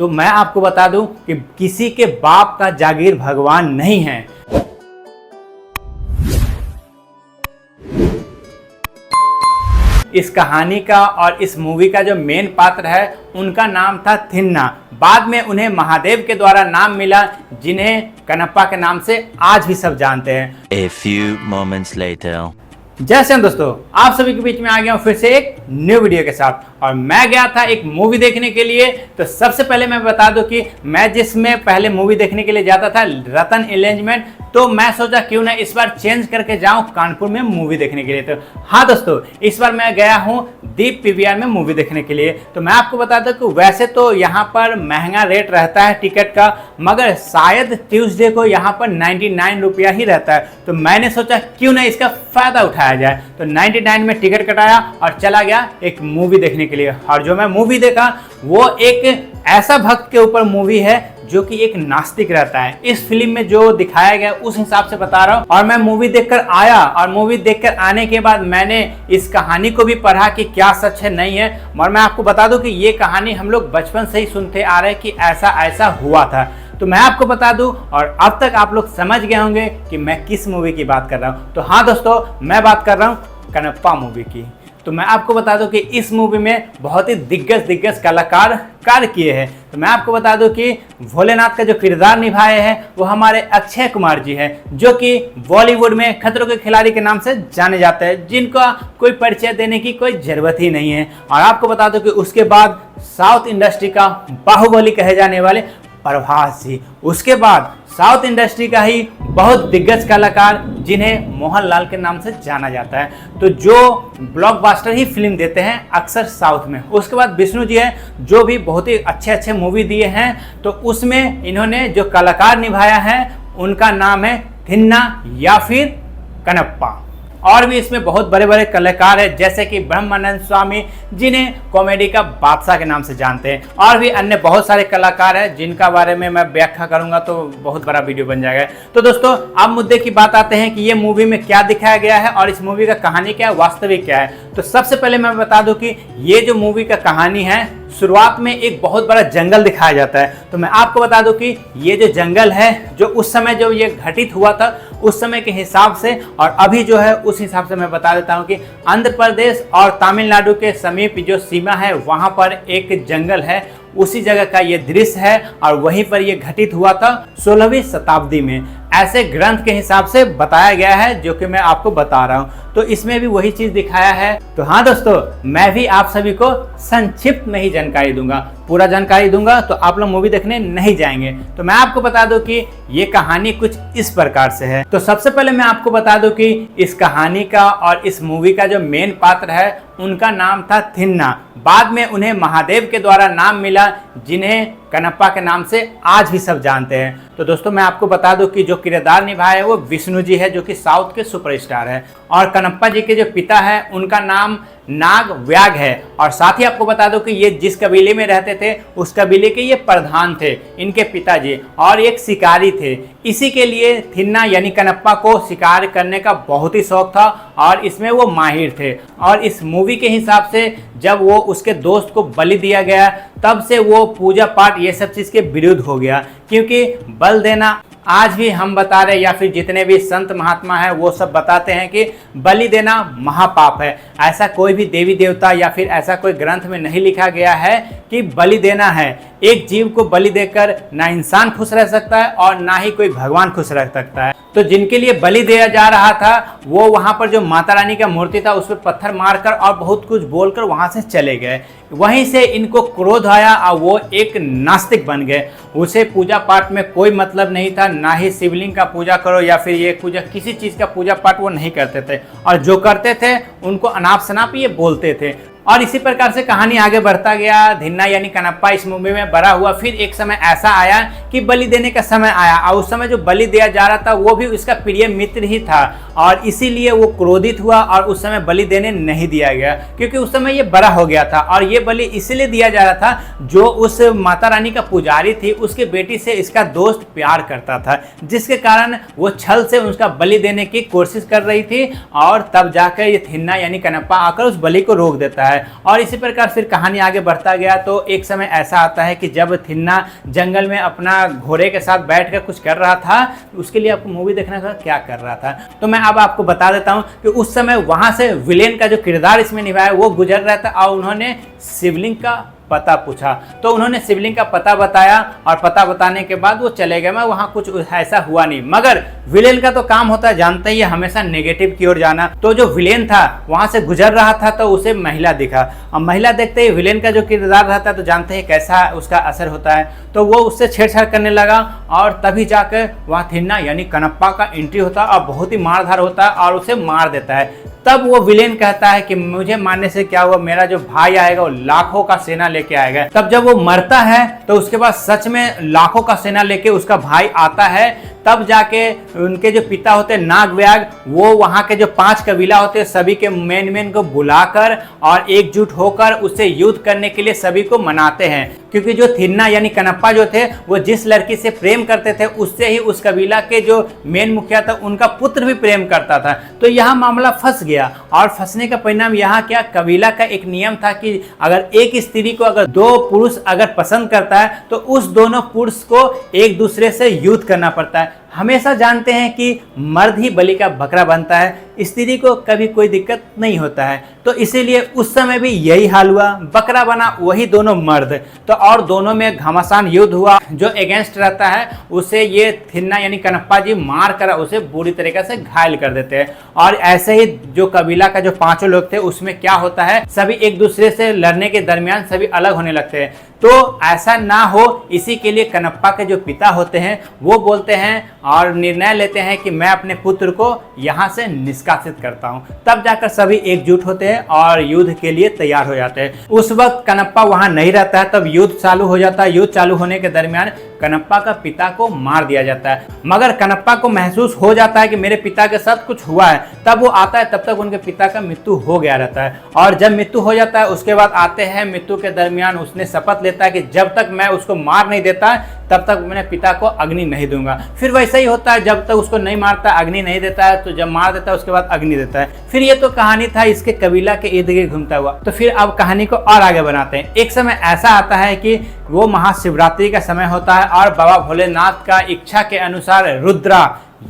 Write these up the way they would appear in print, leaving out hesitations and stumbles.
तो मैं आपको बता दूं कि किसी के बाप का जागीर भगवान नहीं है। इस कहानी का और इस मूवी का जो मेन पात्र है उनका नाम था थिन्ना। बाद में उन्हें महादेव के द्वारा नाम मिला, जिन्हें कनप्पा के नाम से आज भी सब जानते हैं। A few moments later. जय श्री राम दोस्तों, आप सभी के बीच में आ गया हूँ फिर से एक न्यू वीडियो के साथ। और मैं गया था एक मूवी देखने के लिए। तो सबसे पहले मैं बता दूं कि मैं जिसमें पहले मूवी देखने के लिए जाता था रतन एलिंजमेंट, तो मैं सोचा क्यों ना इस बार चेंज करके जाऊं कानपुर में मूवी देखने के लिए। तो हाँ दोस्तों, इस बार मैं गया हूं दीप पीवीआर में मूवी देखने के लिए। तो मैं आपको बता दूं कि वैसे तो यहाँ पर महंगा रेट रहता है टिकट का, मगर शायद ट्यूसडे को यहाँ पर 99 रुपया ही रहता है। तो मैंने सोचा क्यों ना इसका फायदा उठाया जाए। तो 99 में टिकट कटाया और चला गया एक मूवी देखने के लिए। और जो मैं मूवी देखा वो एक ऐसा भक्त के ऊपर मूवी है जो कि एक नास्तिक रहता है। इस फिल्म में जो दिखाया गया उस हिसाब से बता रहा हूँ। और मैं मूवी देखकर आया और मूवी देखकर आने के बाद मैंने इस कहानी को भी पढ़ा कि क्या सच है नहीं है। और मैं आपको बता दूं कि ये कहानी हम लोग बचपन से ही सुनते आ रहे हैं कि ऐसा ऐसा हुआ था। तो मैं आपको बता दूं और अब तक आप लोग समझ गए होंगे कि मैं किस मूवी की बात कर रहा हूँ। तो हाँ दोस्तों, मैं बात कर रहा हूँ कनप्पा मूवी की। तो मैं आपको बता दूं कि इस मूवी में बहुत ही दिग्गज कलाकार कार्य किए हैं। तो मैं आपको बता दूं कि भोलेनाथ का जो किरदार निभाए हैं वो हमारे अक्षय कुमार जी हैं, जो कि बॉलीवुड में खतरों के खिलाड़ी के नाम से जाने जाते हैं, जिनका कोई परिचय देने की कोई ज़रूरत ही नहीं है। और आपको बता दूं कि उसके बाद साउथ इंडस्ट्री का बाहुबली कहे जाने वाले प्रभास जी, उसके बाद साउथ इंडस्ट्री का ही बहुत दिग्गज कलाकार जिन्हें मोहनलाल के नाम से जाना जाता है, तो जो ब्लॉकबस्टर ही फिल्म देते हैं अक्सर साउथ में। उसके बाद विष्णु जी हैं जो भी बहुत ही अच्छे मूवी दिए हैं। तो उसमें इन्होंने जो कलाकार निभाया है उनका नाम है थिन्ना या फिर कनप्पा। और भी इसमें बहुत बड़े कलाकार हैं जैसे कि ब्रह्मानंद स्वामी, जिन्हें कॉमेडी का बादशाह के नाम से जानते हैं। और भी अन्य बहुत सारे कलाकार हैं जिनका बारे में मैं व्याख्या करूंगा तो बहुत बड़ा वीडियो बन जाएगा। तो दोस्तों, अब मुद्दे की बात आते हैं कि ये मूवी में क्या दिखाया गया है और इस मूवी का कहानी क्या है, वास्तविक क्या है। तो सबसे पहले मैं बता दूं कि ये जो मूवी का कहानी है, शुरुआत में एक बहुत बड़ा जंगल दिखाया जाता है। तो मैं आपको बता दूं कि ये जो जंगल है, जो उस समय जो ये घटित हुआ था उस समय के हिसाब से और अभी जो है उस हिसाब से मैं बता देता हूं कि आंध्र प्रदेश और तमिलनाडु के समीप जो सीमा है वहां पर एक जंगल है, उसी जगह का ये दृश्य है। और वहीं पर ये घटित हुआ था 16वीं शताब्दी में, ऐसे ग्रंथ के हिसाब से बताया गया है जो कि मैं आपको बता रहा हूँ। तो इसमें भी वही चीज दिखाया है। तो हाँ दोस्तों, मैं भी आप सभी को संक्षिप्त में ही जानकारी दूंगा, पूरा जानकारी दूंगा तो आप लोग मूवी देखने नहीं जाएंगे। तो मैं आपको बता दूं कि ये कहानी कुछ इस प्रकार से है। तो सबसे पहले मैं आपको बता दूं कि इस कहानी का और इस मूवी का जो मेन पात्र है उनका नाम था थिन्ना। बाद में उन्हें महादेव के द्वारा नाम मिला, जिन्हें कनप्पा के नाम से आज भी सब जानते हैं। तो दोस्तों, मैं आपको बता दूं कि जो किरदार निभाए है वो विष्णु जी है, जो कि साउथ के सुपरस्टार है। और कनप्पा जी के जो पिता है उनका नाम नाग व्याग है। और साथ ही आपको बता दूं कि ये जिस कबीले में रहते थे उस कबीले के ये प्रधान थे, इनके पिताजी, और एक शिकारी थे। इसी के लिए थिन्ना यानी कनप्पा को शिकार करने का बहुत ही शौक था और इसमें वो माहिर थे। और इस मूवी के हिसाब से जब वो उसके दोस्त को बलि दिया गया तब से वो पूजा पाठ ये सब चीज़ के विरुद्ध हो गया, क्योंकि बल देना आज भी हम बता रहे या फिर जितने भी संत महात्मा हैं वो सब बताते हैं कि बलि देना महापाप है। ऐसा कोई भी देवी देवता या फिर ऐसा कोई ग्रंथ में नहीं लिखा गया है कि बलि देना है। एक जीव को बलि देकर ना इंसान खुश रह सकता है और ना ही कोई भगवान खुश रह सकता है। तो जिनके लिए बलि दिया जा रहा था वो वहां पर जो माता रानी का मूर्ति था उस पर पत्थर मारकर और बहुत कुछ बोलकर वहां से चले गए। वहीं से इनको क्रोध आया और वो एक नास्तिक बन गए। उसे पूजा पाठ में कोई मतलब नहीं था, ना ही शिवलिंग का पूजा करो या फिर ये पूजा, किसी चीज़ का पूजा पाठ वो नहीं करते थे। और जो करते थे उनको अनाप शनाप ये बोलते थे। और इसी प्रकार से कहानी आगे बढ़ता गया। धिन्ना यानी कनप्पा इस मूवी में बड़ा हुआ। फिर एक समय ऐसा आया कि बलि देने का समय आया और उस समय जो बलि दिया जा रहा था वो भी उसका प्रिय मित्र ही था और इसीलिए वो क्रोधित हुआ और उस समय बलि देने नहीं दिया गया, क्योंकि उस समय ये बड़ा हो गया था। और ये बलि इसलिए दिया जा रहा था, जो उस माता रानी का पुजारी थी उसके बेटी से इसका दोस्त प्यार करता था, जिसके कारण वो छल से उसका बलि देने की कोशिश कर रही थी। और तब जाकर ये थिन्ना यानी कनप्पा आकर उस बलि को रोक देता है। है। और इसी प्रकार फिर कहानी आगे बढ़ता गया तो एक समय ऐसा आता है कि जब थिन्ना जंगल में अपना घोड़े के साथ बैठकर कुछ कर रहा था, उसके लिए आपको मूवी देखना था क्या कर रहा था, तो मैं अब आपको बता देता हूं कि उस समय वहां से विलेन का जो किरदार इसमें निभाया वो गुजर रहा था और उन्होंने शिवलिंग का पता पूछा। तो उन्होंने शिवलिंग का पता बताया और पता बताने के बाद वो चले गए। मैं वहां कुछ ऐसा हुआ नहीं, मगर विलेन का तो काम होता है, जानते ही हमेशा नेगेटिव की ओर जाना। तो जो विलेन था वहां से गुजर रहा था तो उसे महिला दिखा, और महिला देखते ही विलेन का जो किरदार रहता है तो जानते हैं कैसा उसका असर होता है। तो वो उससे छेड़छाड़ करने लगा और तभी जाकर वहाँ थिन्ना यानी कनप्पा का एंट्री होता है और बहुत ही मारधार होता है और उसे मार देता है। तब वो विलेन कहता है कि मुझे मारने से क्या हुआ, मेरा जो भाई आएगा वो लाखों का सेना लेके आएगा। तब जब वो मरता है तो उसके बाद सच में लाखों का सेना लेके उसका भाई आता है। तब जाके उनके जो पिता होते हैं नागव्याग, वो वहाँ के जो 5 कबीला होते हैं सभी के मेन को बुलाकर और एकजुट होकर उससे युद्ध करने के लिए सभी को मनाते हैं। क्योंकि जो थिन्ना यानी कनप्पा जो थे वो जिस लड़की से प्रेम करते थे उससे ही उस कबीला के जो मेन मुखिया था उनका पुत्र भी प्रेम करता था। तो यहाँ मामला फंस गया और फंसने का परिणाम यहाँ क्या, कबीला का एक नियम था कि अगर एक स्त्री को अगर 2 पुरुष अगर पसंद करता है तो उस दोनों पुरुष को एक दूसरे से युद्ध करना पड़ता है। हमेशा जानते हैं कि मर्द ही बलि का बकरा बनता है, स्त्री को कभी कोई दिक्कत नहीं होता है। तो इसीलिए उस समय भी यही हाल हुआ, बकरा बना वही दोनों मर्द। तो और दोनों में घमासान युद्ध हुआ। जो अगेंस्ट रहता है उसे ये थिन्ना यानी कनप्पा जी मार कर उसे बुरी तरीके से घायल कर देते हैं। और ऐसे ही जो कबीला का जो 5 लोग थे उसमें क्या होता है, सभी एक दूसरे से लड़ने के दरमियान सभी अलग होने लगते हैं। तो ऐसा ना हो इसी के लिए कनप्पा के जो पिता होते हैं वो बोलते हैं और निर्णय लेते हैं कि मैं अपने पुत्र को यहाँ से निष्कासित करता हूँ। तब जाकर सभी एकजुट होते हैं और युद्ध के लिए तैयार हो जाते हैं। उस वक्त कनप्पा वहाँ नहीं रहता है, तब युद्ध चालू हो जाता है। युद्ध चालू होने के दरमियान कनप्पा का पिता को मार दिया जाता है, मगर कनप्पा को महसूस हो जाता है कि मेरे पिता के साथ कुछ हुआ है। तब वो आता है, तब तक उनके पिता का मृत्यु हो गया रहता है। और जब मृत्यु हो जाता है उसके बाद आते हैं, मृत्यु के दरमियान उसने शपथ लेता है कि जब तक मैं उसको मार नहीं देता तब तक मैंने पिता को अग्नि नहीं दूंगा। फिर वैसा ही होता है, जब तक उसको नहीं मारता अग्नि नहीं देता है, तो जब मार देता है उसके बाद अग्नि देता है। फिर ये तो कहानी था इसके कबीला के इर्द गिर्द घूमता हुआ। तो फिर अब कहानी को और आगे बनाते हैं। एक समय ऐसा आता है कि वो महाशिवरात्रि का समय होता है और बाबा भोलेनाथ का इच्छा के अनुसार रुद्रा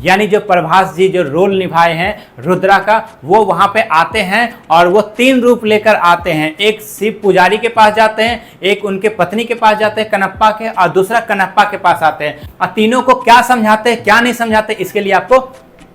यानी जो प्रभास जी जो रोल निभाए हैं रुद्रा का, वो वहां पे आते हैं और वो 3 रूप लेकर आते हैं। एक शिव पुजारी के पास जाते हैं, एक उनके पत्नी के पास जाते हैं कनप्पा के, और दूसरा कनप्पा के पास आते हैं। और तीनों को क्या समझाते हैं क्या नहीं समझाते इसके लिए आपको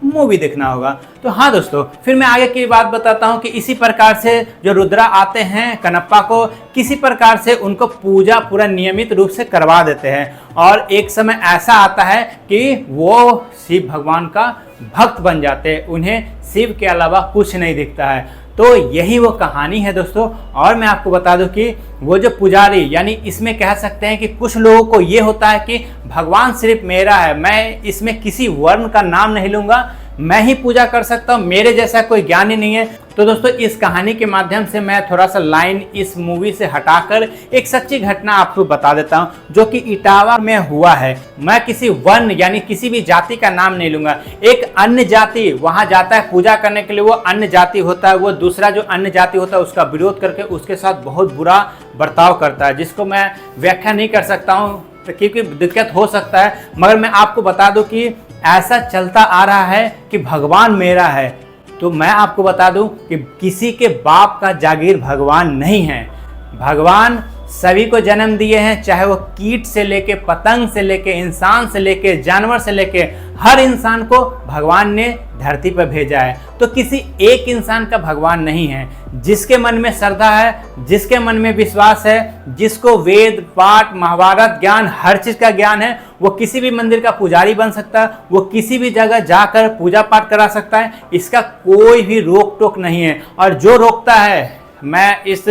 मूवी देखना होगा। तो हाँ दोस्तों, फिर मैं आगे की बात बताता हूँ कि इसी प्रकार से जो रुद्रा आते हैं कनप्पा को किसी प्रकार से उनको पूजा पूरा नियमित रूप से करवा देते हैं। और एक समय ऐसा आता है कि वो शिव भगवान का भक्त बन जाते हैं, उन्हें शिव के अलावा कुछ नहीं दिखता है। तो यही वो कहानी है दोस्तों। और मैं आपको बता दूं कि वो जो पुजारी यानी इसमें कह सकते हैं कि कुछ लोगों को ये होता है कि भगवान सिर्फ मेरा है, मैं इसमें किसी वर्ण का नाम नहीं लूँगा, मैं ही पूजा कर सकता हूँ, मेरे जैसा कोई ज्ञान ही नहीं है। तो दोस्तों इस कहानी के माध्यम से मैं थोड़ा सा लाइन इस मूवी से हटाकर एक सच्ची घटना आपको बता देता हूँ जो कि इटावा में हुआ है। मैं किसी वर्ण यानी किसी भी जाति का नाम नहीं लूंगा। एक अन्य जाति वहां जाता है पूजा करने के लिए, वो अन्य जाति होता है, वो दूसरा जो अन्य जाति होता है उसका विरोध करके उसके साथ बहुत बुरा बर्ताव करता है, जिसको मैं व्याख्या नहीं कर सकता हूँ क्योंकि दिक्कत हो सकता है। मगर मैं आपको बता दूं कि ऐसा चलता आ रहा है कि भगवान मेरा है। तो मैं आपको बता दूं कि किसी के बाप का जागीर भगवान नहीं है। भगवान सभी को जन्म दिए हैं, चाहे वो कीट से लेके पतंग से लेके इंसान से लेके जानवर से लेके हर इंसान को भगवान ने धरती पर भेजा है। तो किसी एक इंसान का भगवान नहीं है। जिसके मन में श्रद्धा है, जिसके मन में विश्वास है, जिसको वेद पाठ महाभारत ज्ञान हर चीज का ज्ञान है, वो किसी भी मंदिर का पुजारी बन सकता है, वो किसी भी जगह जाकर पूजा पाठ करा सकता है। इसका कोई भी रोक टोक नहीं है। और जो रोकता है, मैं इस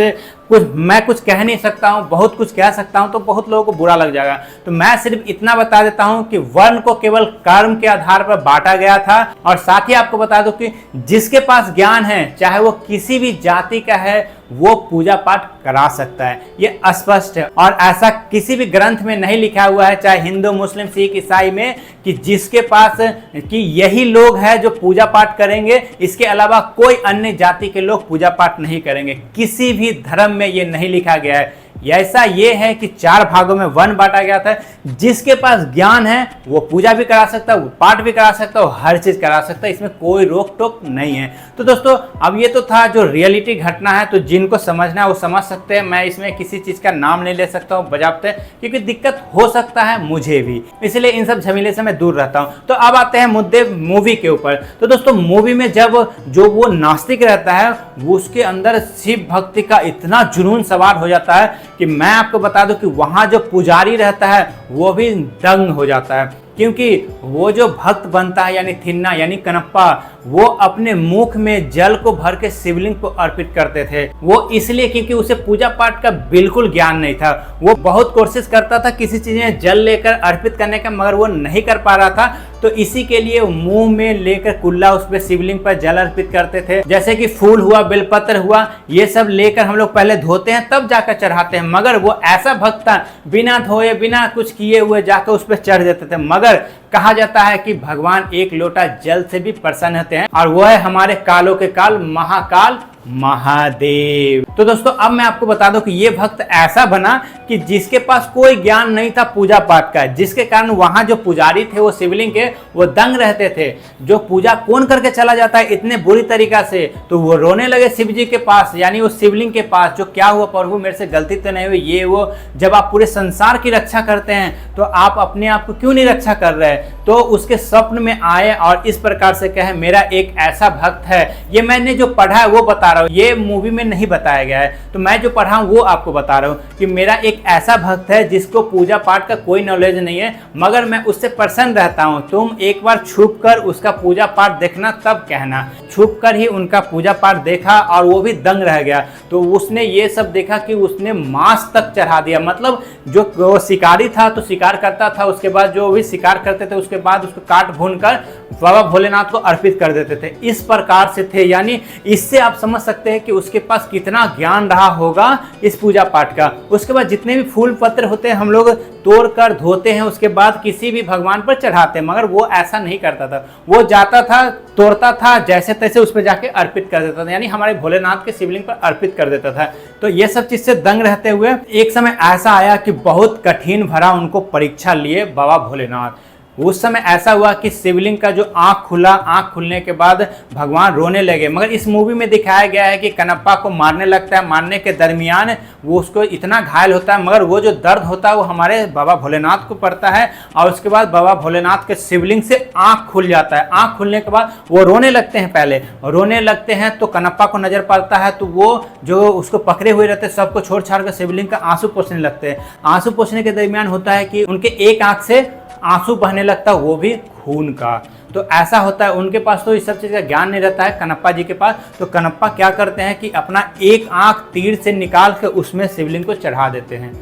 मैं कुछ कह नहीं सकता हूँ, बहुत कुछ कह सकता हूँ तो बहुत लोगों को बुरा लग जाएगा। तो मैं सिर्फ इतना बता देता हूँ कि वर्ण को केवल कर्म के आधार पर बांटा गया था। और साथ ही आपको बता दूं कि जिसके पास ज्ञान है, चाहे वो किसी भी जाति का है, वो पूजा पाठ करा सकता है। ये स्पष्ट है और ऐसा किसी भी ग्रंथ में नहीं लिखा हुआ है, चाहे हिंदू, मुस्लिम, सिख, ईसाई में, कि जिसके पास कि यही लोग हैं जो पूजा पाठ करेंगे, इसके अलावा कोई अन्य जाति के लोग पूजा पाठ नहीं करेंगे। किसी भी धर्म में ये नहीं लिखा गया है। ऐसा ये है कि 4 भागों में वर्ण बांटा गया था। जिसके पास ज्ञान है वो पूजा भी करा सकता है, वो पाठ भी करा सकता है, वो हर चीज करा सकता है, इसमें कोई रोक टोक नहीं है। तो दोस्तों अब ये तो था जो रियलिटी घटना है, तो जिनको समझना है वो समझ सकते हैं। मैं इसमें किसी चीज का नाम नहीं ले सकता हूँ बजाबते, क्योंकि दिक्कत हो सकता है मुझे भी, इसलिए इन सब झमेले से मैं दूर रहता हूँ। तो अब आते हैं मुद्दे मूवी के ऊपर। तो दोस्तों मूवी में जब जो वो नास्तिक रहता है, वो उसके अंदर शिव भक्ति का इतना जुनून सवार हो जाता है कि मैं आपको बता दूं कि वहां जो पुजारी रहता है वो भी दंग हो जाता है। क्योंकि वो जो भक्त बनता है यानी थिन्ना यानी कनप्पा, वो अपने मुख में जल को भर के शिवलिंग को अर्पित करते थे। वो इसलिए क्योंकि उसे पूजा पाठ का बिल्कुल ज्ञान नहीं था। वो बहुत कोशिश करता था किसी चीज में जल लेकर अर्पित करने का, मगर वो नहीं कर पा रहा था। तो इसी के लिए मुंह में लेकर कुल्ला उस पर शिवलिंग पर जल अर्पित करते थे। जैसे कि फूल हुआ, बेलपत्र हुआ, ये सब लेकर हम लोग पहले धोते हैं तब जाकर चढ़ाते हैं। मगर वो ऐसा भक्त था, बिना धोए बिना कुछ किए हुए जाकर उस पर चढ़ देते थे। मगर कहा जाता है कि भगवान एक लोटा जल से भी प्रसन्न होते हैं, और वो है हमारे कालों के काल महाकाल महादेव। तो दोस्तों अब मैं आपको बता दूं कि ये भक्त ऐसा बना कि जिसके पास कोई ज्ञान नहीं था पूजा पाठ का, जिसके कारण वहां जो पुजारी थे वो शिवलिंग के वो दंग रहते थे। जो पूजा कौन करके चला जाता है इतने बुरी तरीका से, तो वो रोने लगे शिव जी के पास, यानी वो शिवलिंग के पास, जो क्या हुआ प्रभु मेरे से गलती तो नहीं हुई, ये वो। जब आप पूरे संसार की रक्षा करते हैं तो आप अपने आप को क्यों नहीं रक्षा कर रहे? तो उसके स्वप्न में आए और इस प्रकार से कहे मेरा एक ऐसा भक्त है। ये मैंने जो पढ़ा है वो बता रहा हूँ, ये मूवी में नहीं बताया गया है। तो मैं जो पढ़ा हूँ वो आपको बता रहा हूँ कि मेरा एक ऐसा भक्त है जिसको पूजा पाठ का कोई नॉलेज नहीं है, मगर मैं उससे प्रसन्न रहता हूँ। तुम एक बार छुप कर उसका पूजा पाठ देखना, तब कहना। छुप कर ही उनका पूजा पाठ देखा और वो भी दंग रह गया। तो उसने ये सब देखा कि उसने मांस तक चढ़ा दिया। मतलब जो शिकारी था तो शिकार करता था, उसके बाद जो भी शिकार करते थे उसके बाद उसको काट भून कर बाबा भोलेनाथ को अर्पित कर देते थे। इस प्रकार से थे, यानी इससे आप समझ सकते हैं कि उसके पास कितना ज्ञान रहा होगा इस पूजा पाठ का। उसके बाद जितने भी फूल पत्र होते हैं हम लोग तोड़ कर धोते हैं, उसके बाद किसी भी भगवान पर चढ़ाते हैं, मगर वो ऐसा नहीं करता था। वो जाता था, तोड़ता था, जैसे तैसे उस पर जाके अर्पित कर देता था, यानी हमारे भोलेनाथ के शिवलिंग पर अर्पित कर देता था। तो ये सब चीज से दंग रहते हुए एक समय ऐसा आया कि बहुत कठिन भरा उनको परीक्षा लिए बाबा भोलेनाथ। उस समय ऐसा हुआ कि शिवलिंग का जो आंख खुला, आंख खुलने के बाद भगवान रोने लगे। मगर इस मूवी में दिखाया गया है कि कनप्पा को मारने लगता है, मारने के दरमियान वो उसको इतना घायल होता है, मगर वो जो दर्द होता है वो हमारे बाबा भोलेनाथ को पड़ता है। और उसके बाद बाबा भोलेनाथ के शिवलिंग से आंख खुल जाता है। आंख खुलने के बाद वो रोने लगते हैं। पहले रोने लगते हैं तो कनप्पा को नजर पड़ता है, तो वो जो उसको पकड़े हुए रहते हैं सबको छोड़ छाड़ कर शिवलिंग का आंसू पोंछने लगते हैं। आंसू पोंछने के दरमियान होता है कि उनके एक आंख से आंसू बहने लगता है, वो भी खून का। तो ऐसा होता है, उनके पास तो इस सब चीज़ का ज्ञान नहीं रहता है कनप्पा जी के पास। तो कनप्पा क्या करते हैं कि अपना एक आंख तीर से निकाल के उसमें शिवलिंग को चढ़ा देते हैं।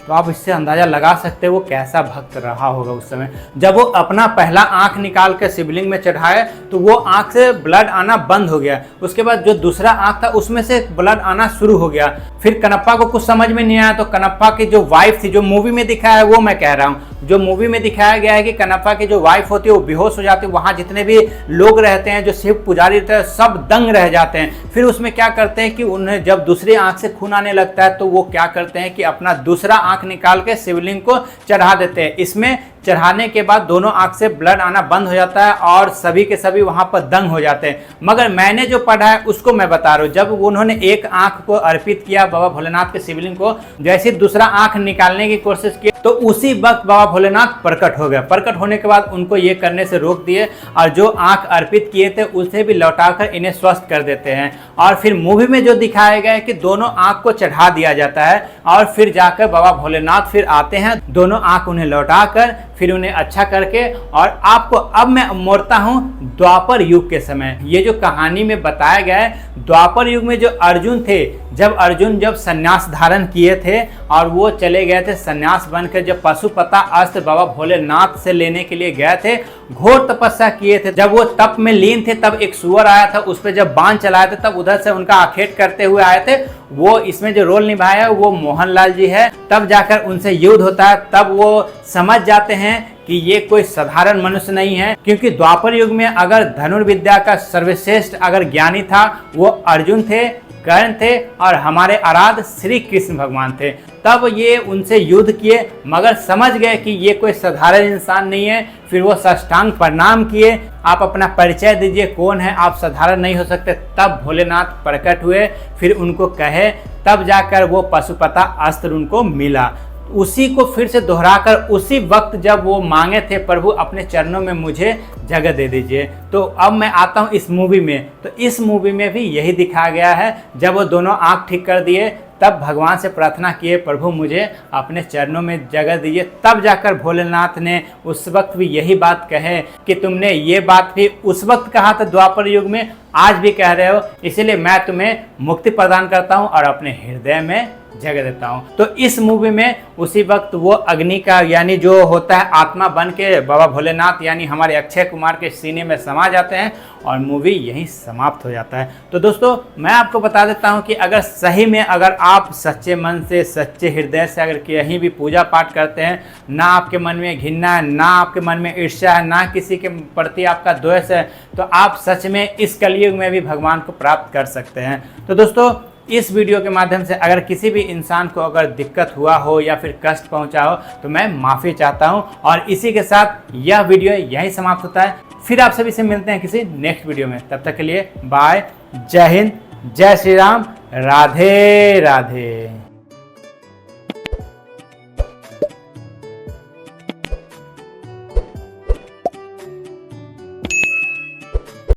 तो आप इससे अंदाजा लगा सकते हो वो कैसा भक्त रहा होगा उस समय। जब वो अपना पहला आंख निकाल के शिवलिंग में चढ़ाए तो वो आंख से ब्लड आना बंद हो गया। उसके बाद जो दूसरा आंख था उसमें से ब्लड आना शुरू हो गया। फिर कनप्पा को कुछ समझ में नहीं आया, तो कनप्पा की जो वाइफ थी, जो मूवी में दिखाया है वो मैं कह रहा हूँ, जो मूवी में दिखाया गया है कि कनप्पा की जो वाइफ होती है वो बेहोश हो जाती है। वहाँ जितने भी लोग रहते हैं, जो शिव पुजारी रहते हैं, सब दंग रह जाते हैं। फिर उसमें क्या करते हैं कि उन्हें जब दूसरी आंख से खून आने लगता है तो वो क्या करते हैं कि अपना दूसरा आंख निकाल के शिवलिंग को चढ़ा देते हैं। इसमें चढ़ाने के बाद दोनों आंख से ब्लड आना बंद हो जाता है और सभी के सभी वहां पर दंग हो जाते हैं। मगर मैंने जो पढ़ा है उसको मैं बता रहा हूँ। जब उन्होंने एक आंख को अर्पित किया बाबा भोलेनाथ के शिवलिंग को, जैसे दूसरा आंख निकालने की कोशिश की तो उसी वक्त बाबा भोलेनाथ प्रकट हो गए। प्रकट होने के बाद उनको ये करने से रोक दिए और जो आंख अर्पित किए थे उसे भी लौटाकर इन्हें स्वस्थ कर देते हैं। और फिर मूवी में जो दिखाया गया है कि दोनों आंख को चढ़ा दिया जाता है और फिर जाकर बाबा भोलेनाथ फिर आते हैं, दोनों आंख उन्हें लौटाकर फिर उन्हें अच्छा करके, और आपको अब मैं मोड़ता हूँ द्वापर युग के समय। ये जो कहानी में बताया गया है, द्वापर युग में जो अर्जुन थे, जब संन्यास धारण किए थे और वो चले गए थे संन्यास बनकर, जब पशुपता अस्त्र बाबा भोलेनाथ से लेने के लिए गए थे, घोर तपस्या किए थे, जब वो तप में लीन थे, तब एक सुअर आया था, उस पर जब बाण चलाए थे, तब उधर से उनका आखेट करते हुए आए थे। वो इसमें जो रोल निभाया है वो मोहनलाल जी है। तब जाकर उनसे युद्ध होता है, तब वो समझ जाते हैं कि ये कोई साधारण मनुष्य नहीं है, क्योंकि द्वापर युग में अगर धनुर्विद्या का सर्वश्रेष्ठ अगर ज्ञानी था वो अर्जुन थे, कर्ण थे और हमारे आराध्य श्री कृष्ण भगवान थे। तब ये उनसे युद्ध किए, मगर समझ गए कि ये कोई साधारण इंसान नहीं है। फिर वो साष्टांग प्रणाम किए, आप अपना परिचय दीजिए, कौन है आप, साधारण नहीं हो सकते। तब भोलेनाथ प्रकट हुए, फिर उनको कहे, तब जाकर वो पशुपता अस्त्र उनको मिला। उसी को फिर से दोहराकर उसी वक्त जब वो मांगे थे, प्रभु अपने चरणों में मुझे जगह दे दीजिए। तो अब मैं आता हूँ इस मूवी में, तो इस मूवी में भी यही दिखाया गया है। जब वो दोनों आंख ठीक कर दिए, तब भगवान से प्रार्थना किए, प्रभु मुझे अपने चरणों में जगह दीजिए। तब जाकर भोलेनाथ ने उस वक्त भी यही बात कहे कि तुमने ये बात भी उस वक्त कहा था द्वापर युग में, आज भी कह रहे हो, इसलिए मैं तुम्हें मुक्ति प्रदान करता हूँ और अपने हृदय में जगह देता हूँ। तो इस मूवी में उसी वक्त वो अग्नि का यानी जो होता है आत्मा बन के बाबा भोलेनाथ यानी हमारे अक्षय कुमार के सीने में समा जाते हैं और मूवी यहीं समाप्त हो जाता है। तो दोस्तों मैं आपको बता देता हूँ कि अगर सही में अगर आप सच्चे मन से, सच्चे हृदय से अगर कहीं भी पूजा पाठ करते हैं, ना आपके मन में घृणा है, ना आपके मन में ईर्ष्या है, ना किसी के प्रति आपका द्वेष है, तो आप सच में इस कलयुग में भी भगवान को प्राप्त कर सकते हैं। तो दोस्तों इस वीडियो के माध्यम से अगर किसी भी इंसान को अगर दिक्कत हुआ हो या फिर कष्ट पहुंचा हो तो मैं माफ़ी चाहता हूं। और इसी के साथ यह वीडियो यहीं समाप्त होता है। फिर आप सभी से मिलते हैं किसी नेक्स्ट वीडियो में। तब तक के लिए बाय, जय हिंद, जय श्री राम, राधे राधे।